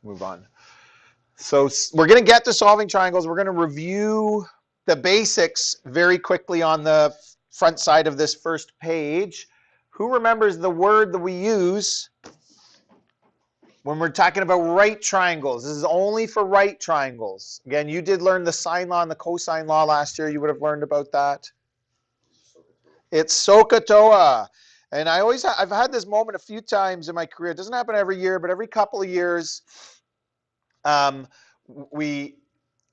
move on. So we're going to get to solving triangles. We're going to review the basics very quickly on the front side of this first page. Who remembers the word that we use when we're talking about right triangles? This is only for right triangles. Again, you did learn the sine law and the cosine law last year. You would have learned about that. It's Sohcahtoa. And I've had this moment a few times in my career. It doesn't happen every year, but every couple of years,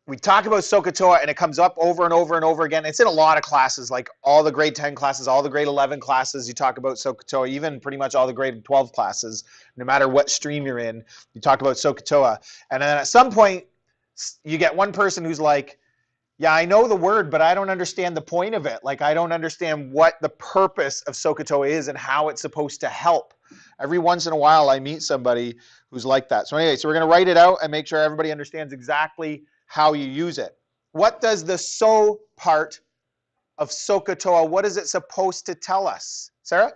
we talk about Sohcahtoa, and it comes up over and over and over again. It's in a lot of classes, like all the grade 10 classes, all the grade 11 classes. You talk about Sohcahtoa, even pretty much all the grade 12 classes, no matter what stream you're in, you talk about Sohcahtoa. And then at some point, you get one person who's like, yeah, I know the word, but I don't understand the point of it. Like, I don't understand what the purpose of Sohcahtoa is and how it's supposed to help. Every once in a while, I meet somebody who's like that. So anyway, we're going to write it out and make sure everybody understands exactly how you use it. What does the so part of Sohcahtoa, what is it supposed to tell us? Sarah?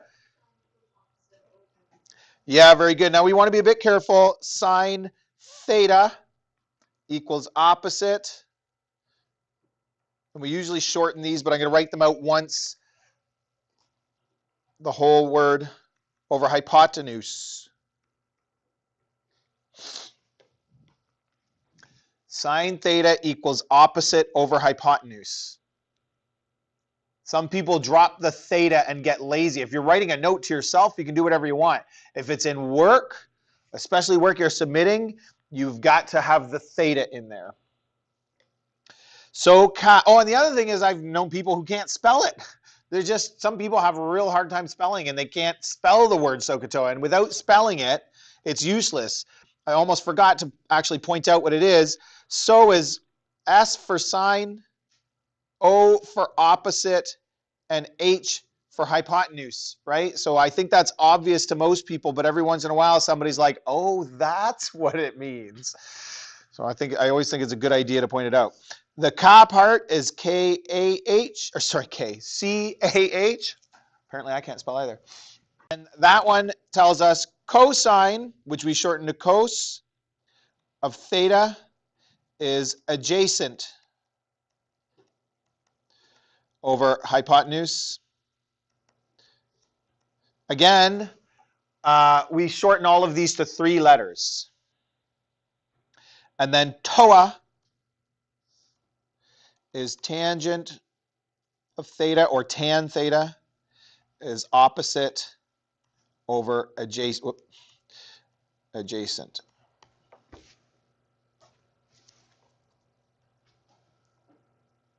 Yeah, very good. Now we want to be a bit careful. Sine theta equals opposite. And we usually shorten these, but I'm going to write them out once. The whole word over hypotenuse. Sine theta equals opposite over hypotenuse. Some people drop the theta and get lazy. If you're writing a note to yourself, you can do whatever you want. If it's in work, especially work you're submitting, you've got to have the theta in there. And the other thing is I've known people who can't spell it. There's just, some people have a real hard time spelling and they can't spell the word Sohcahtoa. And without spelling it, it's useless. I almost forgot to actually point out what it is. So is S for sine, O for opposite, and H for hypotenuse, right? So I think that's obvious to most people, but every once in a while somebody's like, oh, that's what it means. So I always think it's a good idea to point it out. The Ka part is C-A-H. Apparently I can't spell either. And that one tells us cosine, which we shorten to cos, of theta is adjacent over hypotenuse. Again, we shorten all of these to 3 letters. And then toa is tangent of theta, or tan theta is opposite over adjacent.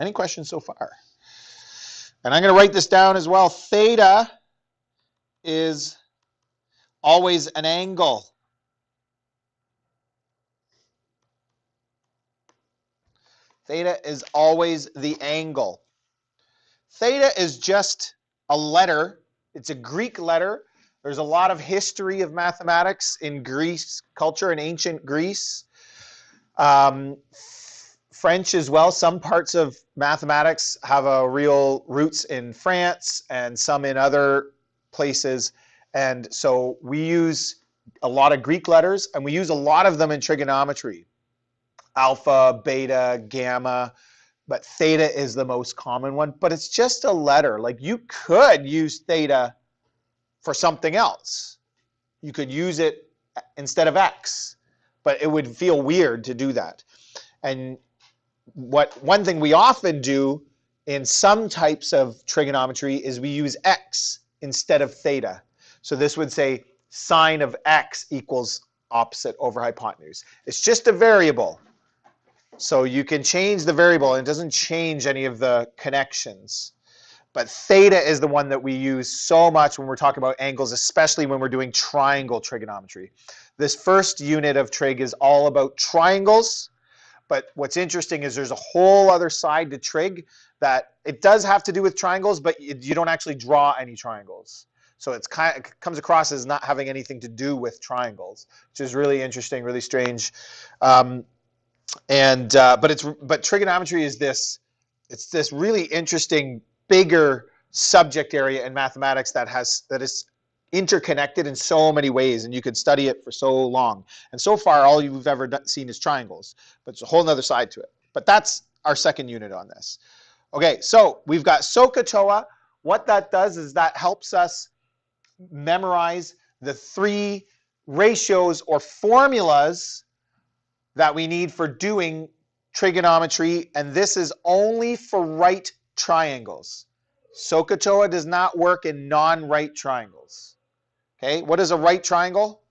Any questions so far? And I'm going to write this down as well. Theta is always an angle. Theta is always the angle. Theta is just a letter. It's a Greek letter. There's a lot of history of mathematics in Greece culture, in ancient Greece. French as well. Some parts of mathematics have a real roots in France and some in other places. And so we use a lot of Greek letters, and we use a lot of them in trigonometry. Alpha, beta, gamma, but theta is the most common one. But it's just a letter. Like, you could use theta for something else. You could use it instead of x, but it would feel weird to do that. And one thing we often do in some types of trigonometry is we use x instead of theta. So this would say sine of x equals opposite over hypotenuse. It's just a variable. So you can change the variable, and it doesn't change any of the connections. But theta is the one that we use so much when we're talking about angles, especially when we're doing triangle trigonometry. This first unit of trig is all about triangles. But what's interesting is there's a whole other side to trig that it does have to do with triangles, but you don't actually draw any triangles. So it comes across as not having anything to do with triangles, which is really interesting, really strange. But trigonometry is this really interesting, bigger subject area in mathematics that is interconnected in so many ways, and you could study it for so long. And so far, all you've ever seen is triangles, but it's a whole other side to it. But that's our second unit on this. Okay, so we've got Sohcahtoa. What that does is that helps us memorize the three ratios or formulas that we need for doing trigonometry, and this is only for right triangles. Sohcahtoa does not work in non-right triangles. Okay, what is a right triangle?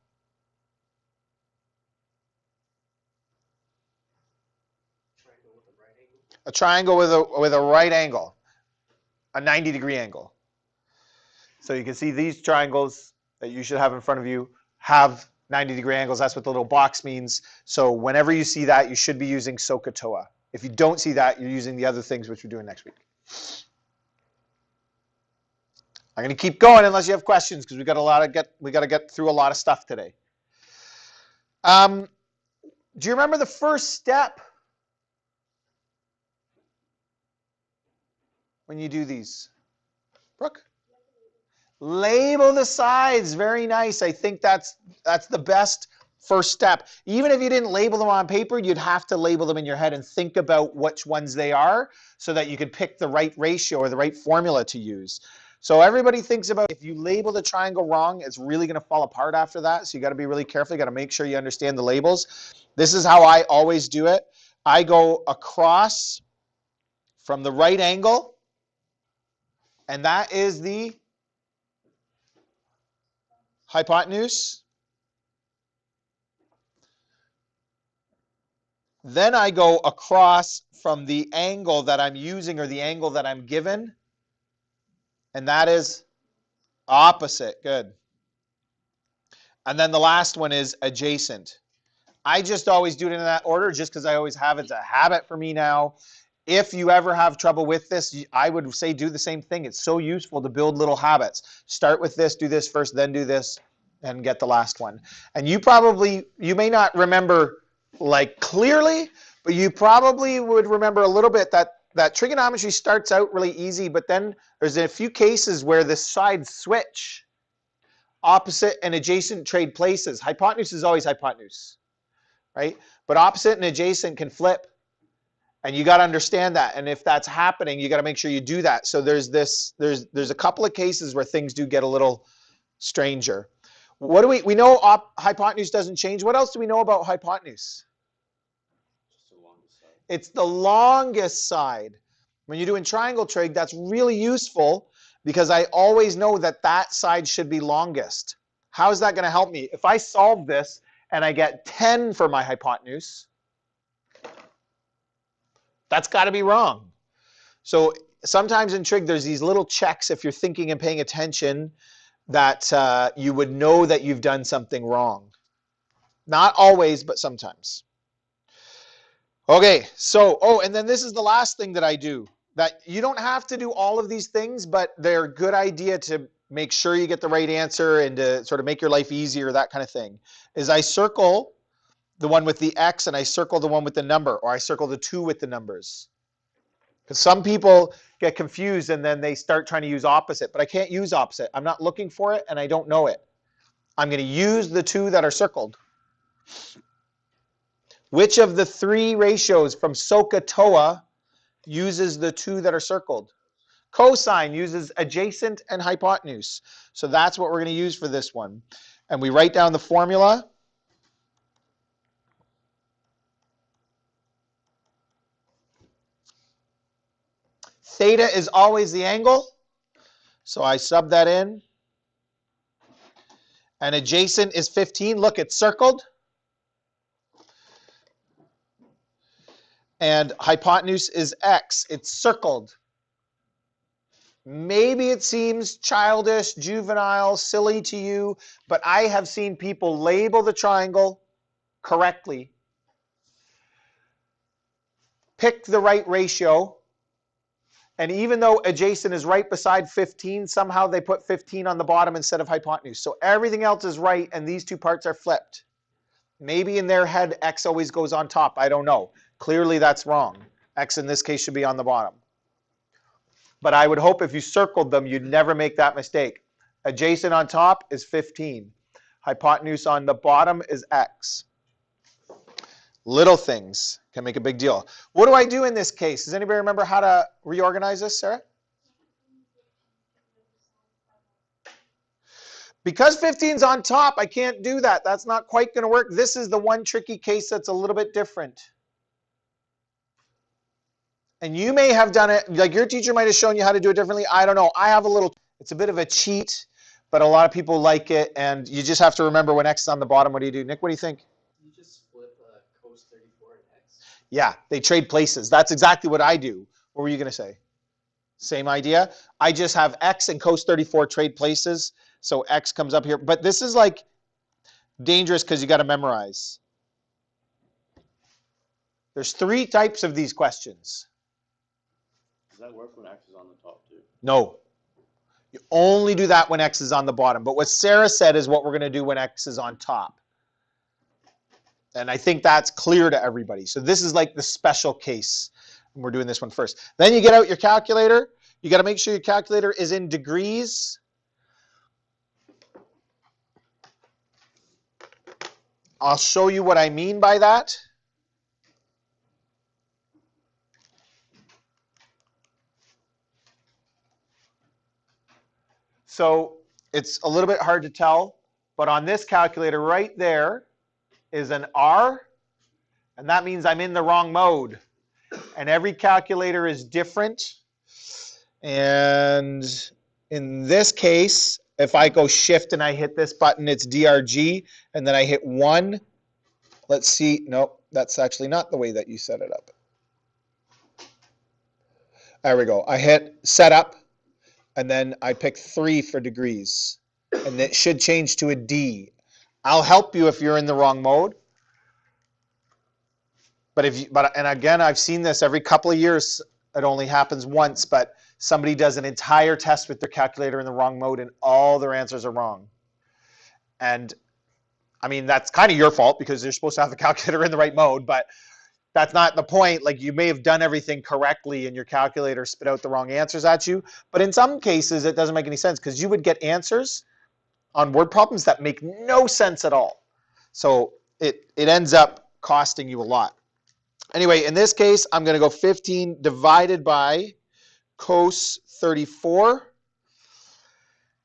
A triangle with a right angle, a 90-degree angle. So you can see these triangles that you should have in front of you have 90-degree angles. That's what the little box means. So whenever you see that, you should be using Sohcahtoa. If you don't see that, you're using the other things which we're doing next week. I'm going to keep going unless you have questions, because we got to get through a lot of stuff today. Do you remember the first step when you do these? Brooke? Label the sides. Very nice. I think that's the best first step. Even if you didn't label them on paper, you'd have to label them in your head and think about which ones they are so that you could pick the right ratio or the right formula to use. So everybody thinks about, if you label the triangle wrong, it's really going to fall apart after that. So you got to be really careful. You got to make sure you understand the labels. This is how I always do it. I go across from the right angle, and that is the hypotenuse. Then I go across from the angle that I'm using or the angle that I'm given, and that is opposite. Good. And then the last one is adjacent. I just always do it in that order just because I always have it. It's a habit for me now. If you ever have trouble with this, I would say do the same thing. It's so useful to build little habits. Start with this, do this first, then do this, and get the last one. And you may not remember like clearly, but you probably would remember a little bit that trigonometry starts out really easy, but then there's a few cases where the sides switch. Opposite and adjacent trade places. Hypotenuse is always hypotenuse, right? But opposite and adjacent can flip. And you got to understand that. And if that's happening, you got to make sure you do that. So there's a couple of cases where things do get a little stranger. What do we know hypotenuse doesn't change. What else do we know about hypotenuse? It's the longest side. When you're doing triangle trig, that's really useful because I always know that side should be longest. How is that going to help me? If I solve this and I get 10 for my hypotenuse, that's got to be wrong. So sometimes in trig, there's these little checks, if you're thinking and paying attention, that you would know that you've done something wrong. Not always, but sometimes. Okay, so, and then this is the last thing that I do. That you don't have to do all of these things, but they're a good idea to make sure you get the right answer and to sort of make your life easier, that kind of thing, is I circle the one with the X and I circle the one with the number, or I circle the two with the numbers. Because some people get confused and then they start trying to use opposite, but I can't use opposite. I'm not looking for it and I don't know it. I'm going to use the two that are circled. Which of the three ratios from Sohcahtoa uses the two that are circled? Cosine uses adjacent and hypotenuse. So that's what we're going to use for this one. And we write down the formula. Theta is always the angle. So I sub that in. And adjacent is 15. Look, it's circled. And hypotenuse is X. It's circled. Maybe it seems childish, juvenile, silly to you, but I have seen people label the triangle correctly, pick the right ratio, and even though adjacent is right beside 15, somehow they put 15 on the bottom instead of hypotenuse. So everything else is right, and these two parts are flipped. Maybe in their head, X always goes on top. I don't know. Clearly, that's wrong. X in this case should be on the bottom. But I would hope if you circled them, you'd never make that mistake. Adjacent on top is 15. Hypotenuse on the bottom is x. Little things can make a big deal. What do I do in this case? Does anybody remember how to reorganize this, Sarah? Because 15's on top, I can't do that. That's not quite going to work. This is the one tricky case that's a little bit different. And you may have done it, like your teacher might have shown you how to do it differently. I don't know. I have a little, it's a bit of a cheat, but a lot of people like it. And you just have to remember when x is on the bottom, what do you do? Nick, what do you think? You just flip cos 34 and x. Yeah, they trade places. That's exactly what I do. What were you going to say? Same idea. I just have x and cos 34 trade places. So x comes up here. But this is like dangerous because you got to memorize. There's 3 types of these questions. Does that work when x is on the top too? No. You only do that when x is on the bottom. But what Sarah said is what we're going to do when x is on top. And I think that's clear to everybody. So this is like the special case. And we're doing this one first. Then you get out your calculator. You got to make sure your calculator is in degrees. I'll show you what I mean by that. So it's a little bit hard to tell, but on this calculator right there is an R, and that means I'm in the wrong mode. And every calculator is different. And in this case, if I go shift and I hit this button, it's DRG, and then I hit 1. Let's see. Nope, that's actually not the way that you set it up. There we go. I hit setup, and then I pick 3 for degrees. And it should change to a D. I'll help you if you're in the wrong mode. But and again, I've seen this every couple of years. It only happens once, but somebody does an entire test with their calculator in the wrong mode and all their answers are wrong. And I mean, that's kind of your fault because you're supposed to have the calculator in the right mode, but that's not the point. Like, you may have done everything correctly and your calculator spit out the wrong answers at you. But in some cases, it doesn't make any sense because you would get answers on word problems that make no sense at all. So it ends up costing you a lot. Anyway, in this case, I'm going to go 15 divided by cos 34.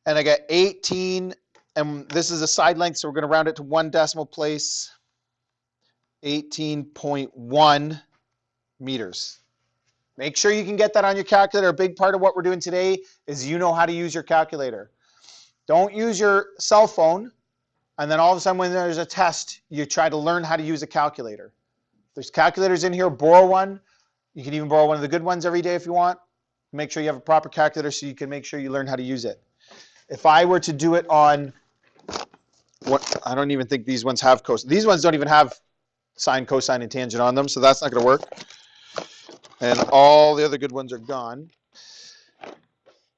And I get 18. And this is a side length, so we're going to round it to 1 decimal place. 18.1 meters. Make sure you can get that on your calculator. A big part of what we're doing today is you know how to use your calculator. Don't use your cell phone, and then all of a sudden when there's a test, you try to learn how to use a calculator. There's calculators in here. Borrow one. You can even borrow one of the good ones every day if you want. Make sure you have a proper calculator so you can make sure you learn how to use it. If I were to do it on, I don't even think these ones have cosine. These ones don't even have sine, cosine, and tangent on them, so that's not going to work. And all the other good ones are gone.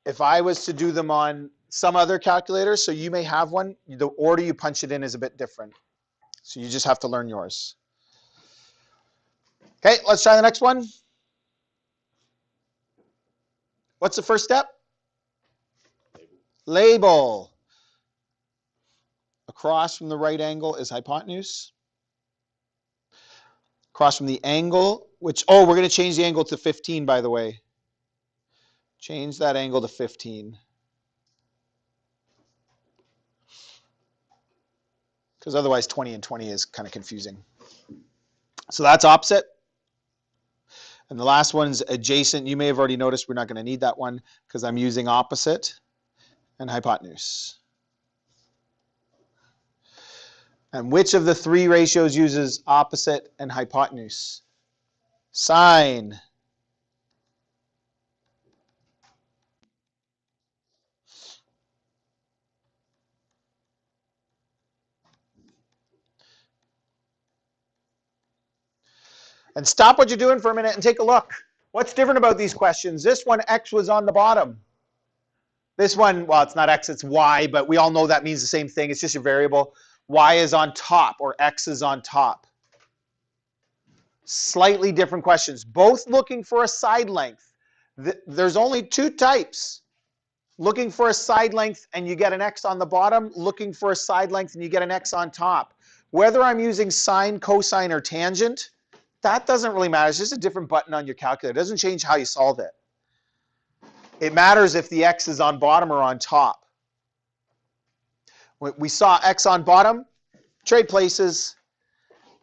If I was to do them on some other calculator, so you may have one, the order you punch it in is a bit different. So you just have to learn yours. Okay, let's try the next one. What's the first step? Label. Across from the right angle is hypotenuse. Across from the angle, which, oh, we're going to change the angle to 15, by the way. Change that angle to 15. Because otherwise 20 and 20 is kind of confusing. So that's opposite. And the last one's adjacent. You may have already noticed we're not going to need that one because I'm using opposite and hypotenuse. And which of the 3 ratios uses opposite and hypotenuse? Sine. And stop what you're doing for a minute and take a look. What's different about these questions? This one, x was on the bottom. This one, well, it's not x, it's y, but we all know that means the same thing. It's just a variable. Y is on top, or x is on top. Slightly different questions. Both looking for a side length. There's only 2 types. looking for a side length and you get an x on the bottom, looking for a side length and you get an x on top. Whether I'm using sine, cosine, or tangent, that doesn't really matter. It's just a different button on your calculator. It doesn't change how you solve it. It matters if the x is on bottom or on top. We saw x on bottom, trade places.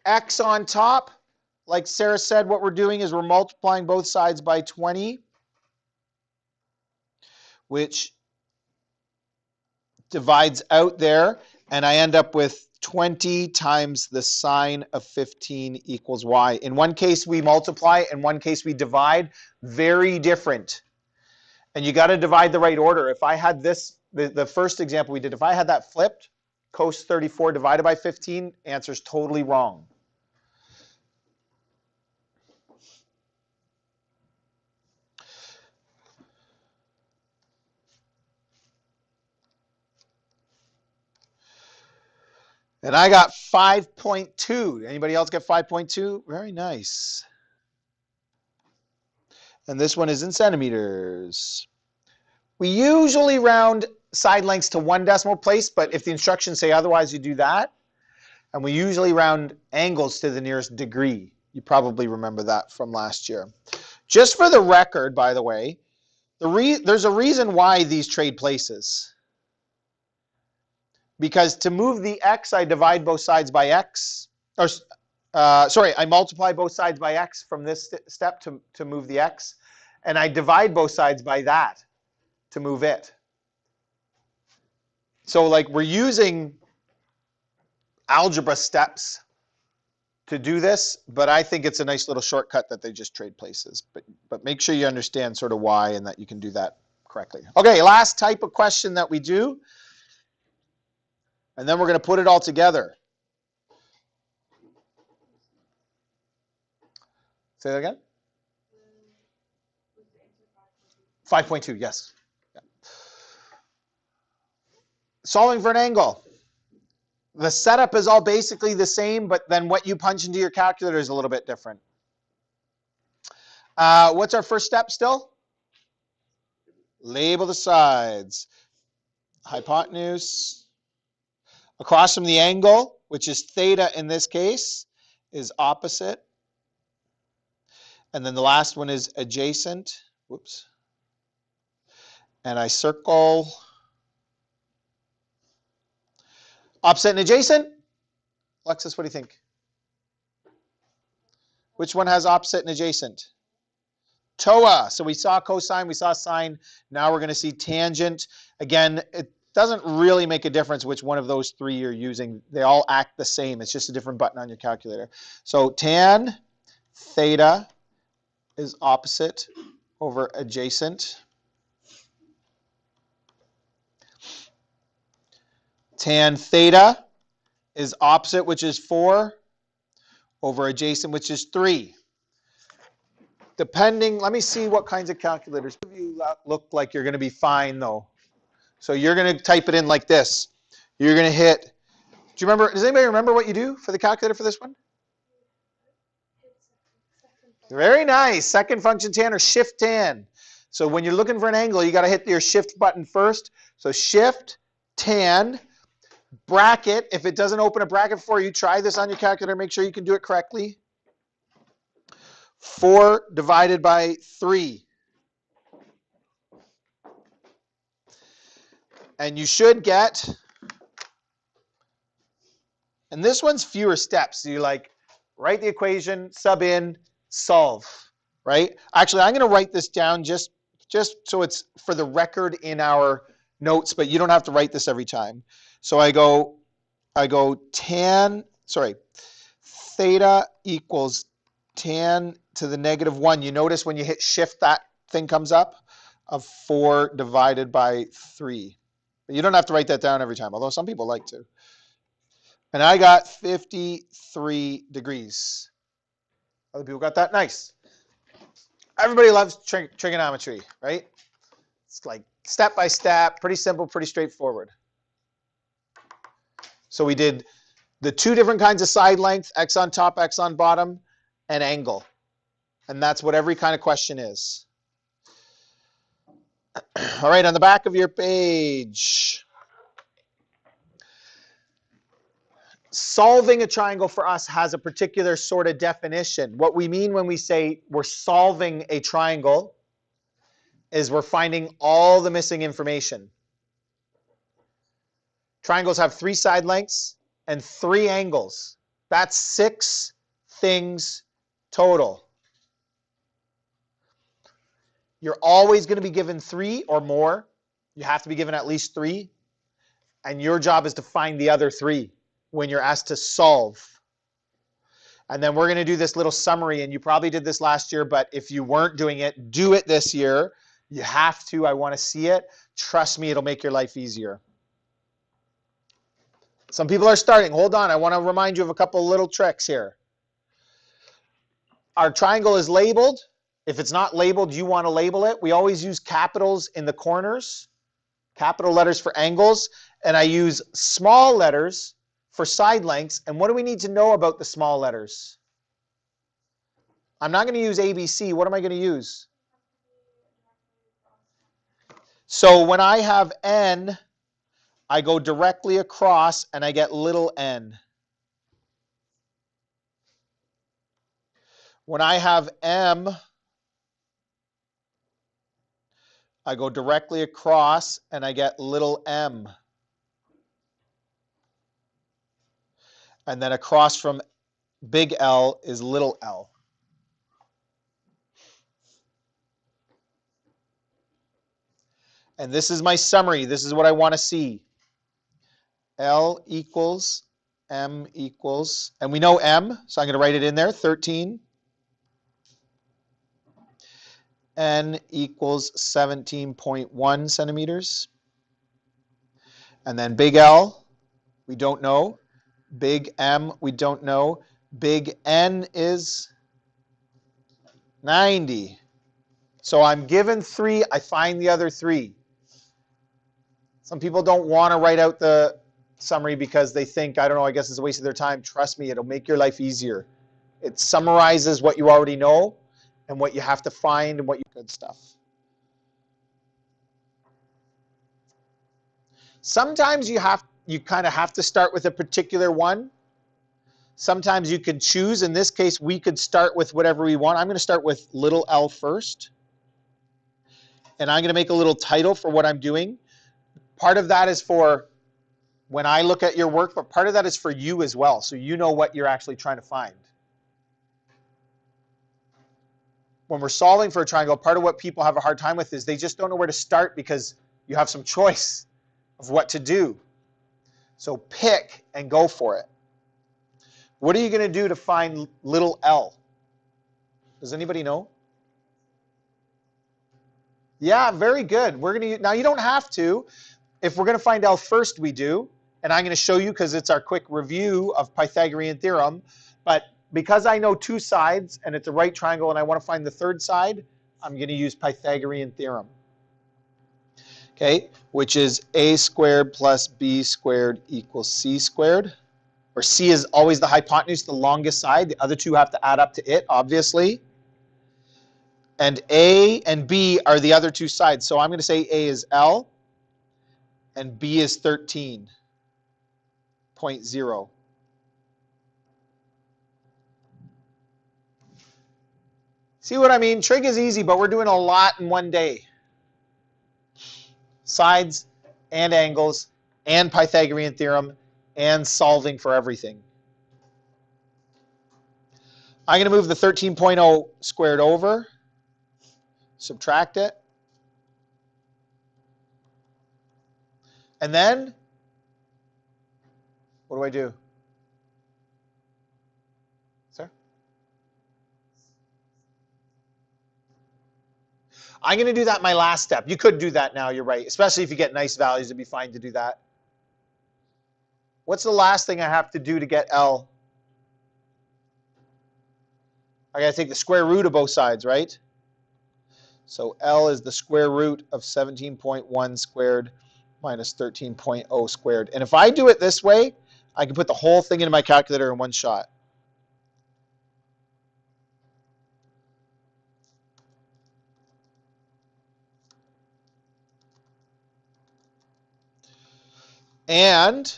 X on top, like Sarah said, what we're doing is we're multiplying both sides by 20, which divides out there, and I end up with 20 times the sine of 15 equals y. In one case we multiply, in one case we divide. Very different. And you got to divide the right order. If I had this, the first example we did, if I had that flipped, cos 34 divided by 15, answer's totally wrong. And I got 5.2. Anybody else get 5.2? Very nice. And this one is in centimeters. We usually round side lengths to 1 decimal place, but if the instructions say otherwise, you do that. And we usually round angles to the nearest degree. You probably remember that from last year. Just for the record, by the way, there's a reason why these trade places. Because to move the x, I divide both sides by x. Or, I multiply both sides by x from this step to move the x. And I divide both sides by that to move it. So like we're using algebra steps to do this, but I think it's a nice little shortcut that they just trade places. But make sure you understand sort of why and that you can do that correctly. Okay, last type of question that we do. And then we're going to put it all together. Say that again? 5.2, yes. Yeah. Solving for an angle. The setup is all basically the same, but then what you punch into your calculator is a little bit different. What's our first step still? Label the sides. Hypotenuse. Across from the angle, which is theta in this case, is opposite. And then the last one is adjacent. Whoops. And I circle opposite and adjacent. Alexis, what do you think? Which one has opposite and adjacent? Toa. So we saw cosine, we saw sine. Now we're going to see tangent. Again, it doesn't really make a difference which one of those three you're using. They all act the same. It's just a different button on your calculator. So tan theta is opposite over adjacent. Tan theta is opposite, which is 4, over adjacent, which is 3. Depending, let me see what kinds of calculators. You look like you're going to be fine, though. So you're going to type it in like this. You're going to hit, do you remember, does anybody remember what you do for the calculator for this one? Very nice. Second function tan or shift tan. So when you're looking for an angle, you got to hit your shift button first. So shift tan, bracket. If it doesn't open a bracket for you, try this on your calculator. Make sure you can do it correctly. 4 divided by 3. And you should get, and this one's fewer steps. So you like write the equation, sub in, solve, right? Actually, I'm going to write this down just so it's for the record in our notes, but you don't have to write this every time. So I go theta equals tan to the negative 1. You notice when you hit shift, that thing comes up of 4 divided by 3. But you don't have to write that down every time, although some people like to. And I got 53 degrees. Other people got that? Nice. Everybody loves trigonometry, right? It's like step by step, pretty simple, pretty straightforward. So we did the 2 different kinds of side length, x on top, x on bottom, and angle. And that's what every kind of question is. All right, on the back of your page. Solving a triangle for us has a particular sort of definition. What we mean when we say we're solving a triangle is we're finding all the missing information. Triangles have 3 side lengths and 3 angles. That's 6 things total. You're always going to be given 3 or more. You have to be given at least 3. And your job is to find the other 3 when you're asked to solve. And then we're going to do this little summary, and you probably did this last year, but if you weren't doing it, do it this year. You have to. I want to see it. Trust me, it'll make your life easier. Some people are starting. Hold on. I want to remind you of a couple little tricks here. Our triangle is labeled. If it's not labeled, you want to label it. We always use capitals in the corners, capital letters for angles, and I use small letters for side lengths. And what do we need to know about the small letters? I'm not going to use ABC. What am I going to use? So when I have N, I go directly across and I get little n. When I have M, I go directly across and I get little m. And then across from big L is little l. And this is my summary. This is what I want to see. L equals M equals, and we know M, so I'm going to write it in there, 13. N equals 17.1 centimeters. And then big L, we don't know. Big M, we don't know. Big N is 90. So I'm given 3, I find the other 3. Some people don't want to write out the summary because they think, I don't know, I guess it's a waste of their time. Trust me, it'll make your life easier. It summarizes what you already know and what you have to find and what you good stuff. Sometimes you kind of have to start with a particular one. Sometimes you can choose. In this case, we could start with whatever we want. I'm going to start with little l first. And I'm going to make a little title for what I'm doing. Part of that is for when I look at your work, but part of that is for you as well, so you know what you're actually trying to find. When we're solving for a triangle, part of what people have a hard time with is they just don't know where to start because you have some choice of what to do. So pick and go for it. What are you going to do to find little l? Does anybody know? Yeah, very good. We're going to now you don't have to. If we're going to find L first, we do. And I'm going to show you because it's our quick review of Pythagorean Theorem. But because I know 2 sides and it's a right triangle and I want to find the 3rd side, I'm going to use Pythagorean Theorem. Okay, which is a squared plus b squared equals c squared. Where c is always the hypotenuse, the longest side. The other 2 have to add up to it, obviously. And a and b are the other 2 sides. So I'm going to say a is L and b is 13.0. See what I mean? Trig is easy, but we're doing a lot in one day. Sides and angles and Pythagorean Theorem and solving for everything. I'm going to move the 13.0 squared over, subtract it, and then what do I do? Sir? I'm going to do that in my last step. You could do that now, you're right. Especially if you get nice values, it'd be fine to do that. What's the last thing I have to do to get L? I got to take the square root of both sides, right? So L is the square root of 17.1 squared minus 13.0 squared. And if I do it this way, I can put the whole thing into my calculator in one shot. And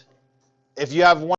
if you have one